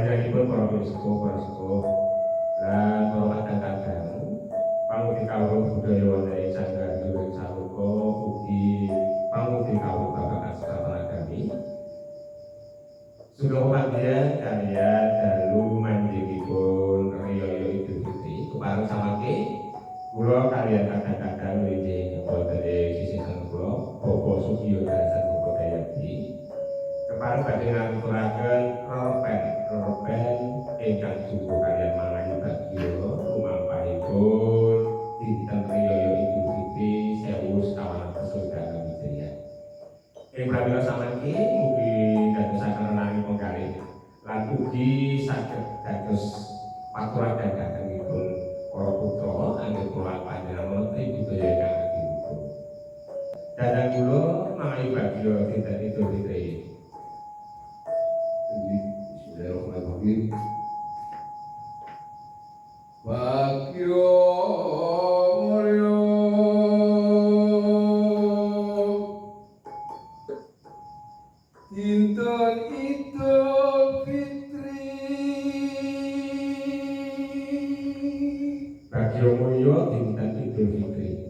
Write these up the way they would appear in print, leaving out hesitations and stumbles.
panjenenganipun para sepuh lan para kadang-kadang pangudi kawruh budaya wonten ing Sanggar Durung Saluka ugi pangudi kawruh babagan sekawan agami sugeng panggihan kaliyan dalu manjingipun riyaya Idul Fitri kepareng samangke kula kaliyan kadang-kadang winjing wonten ing sisih kula Bapak Sugiyo Darasan Bapak Dayati kepareng badhe ngaturaken rerpen ingkang jumbo kaliyan mangayu bagya lumampahipun dinten riyaya Idul Fitri 1446 Hijriah. Ing pramila samangke mugi dadosaken renanging penggalih lan ugi saged dados paturaken dhatengipun para putra anggen kula panjenengan budaya ingkang ageng. Dadang kula mangayu bagya dinten Idul Fitri. Bismillahirrahmanirrahim. Bagyo mulya dinten Idul Fitri. Bagyo mulya dinten Idul Fitri.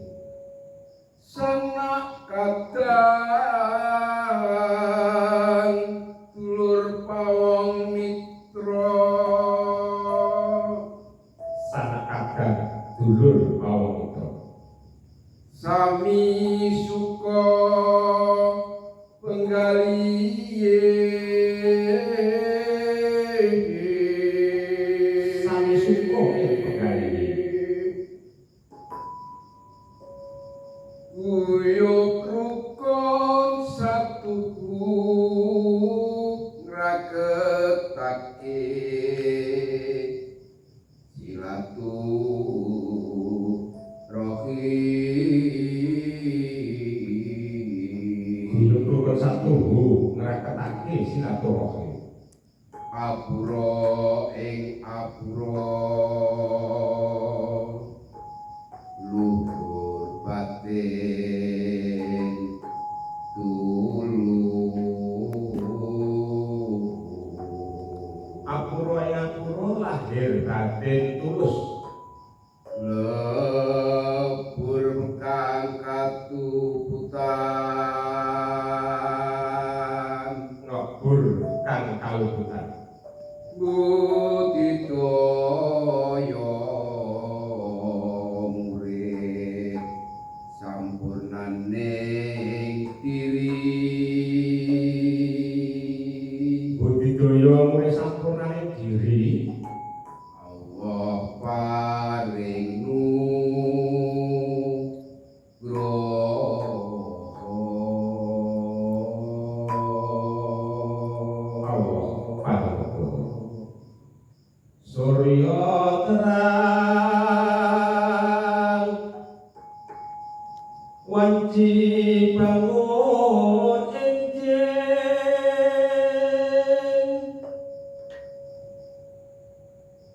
Sanak kadang dulur pawong mitra. Sanak kadang dulur pawong mitra. Sami suka penggaliye. Sami suka penggaliye. Uyuk rukun satuku ngraketake silaturahim. Uyuk rukun satuku ngraketake silaturahim. Apura ing apura luhur batin tulung. Apura ing apura lahir batin tulus. Lebur kang katubutan. Ngebur kang kalubutan. Budidaya murid sampurnaning diri. Budidaya murid sampurnaning diri. Allah paring nugraha. Allah paring surya terang wanci bangun enjen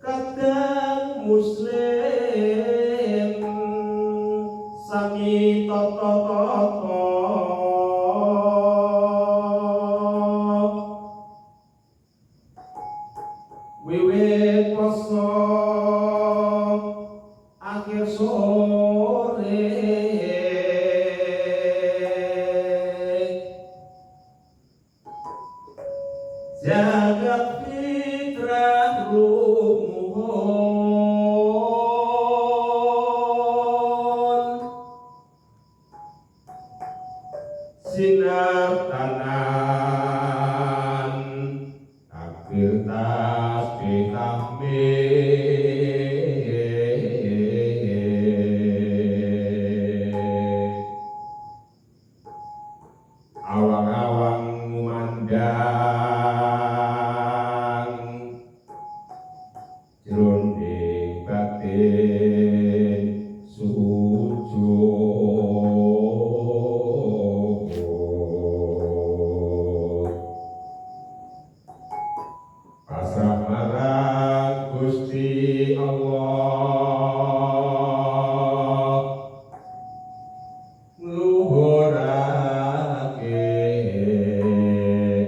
kadang muslim sami tata-tata wiwit poso akhir sore jagat fitrah lumuhun sinar tanan takbir tasbih tahmid awang-awang ngumandang jroning batin sujud pasrah marang Gusti Allah ngluhurake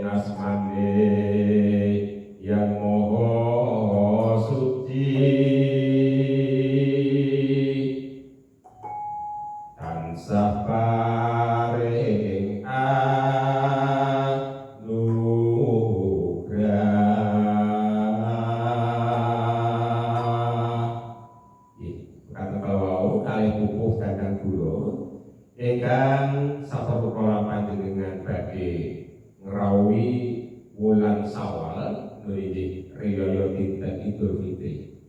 asmane yang moho ingkang saperlu kula panjenengan badhe ngrawuhi wulan Syawal nggih riyaya dinten Idul Fitri.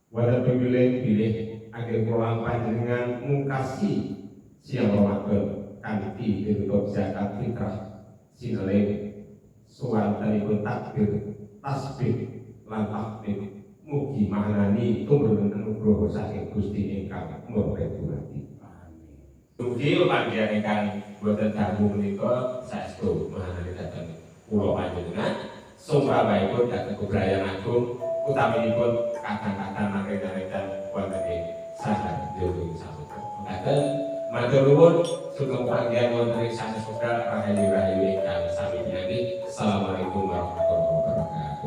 Wonten pilih agen kula panjenengan mungkasi siang Ramadan kanthi ditutup zakat fitrah sineleng suwantenipun takbir tasbih lan tahmid mugi manani tumrun anugrah saking Gusti ingkang Maha Pituwati. Mugi panggihan ingkang boten dangu menika saestu manani dhateng kula panjenengan sumrambahipun dhateng kebrayan agung utaminipun kadang-kadang nanging-nanging wonten ing sahan yoga saputra. Mekaten matur nuwun sugeng panggihan wonten ing sanes wekdal rahayu ingkang sami nyadi. Assalamualaikum warahmatullahi wabarakatuh.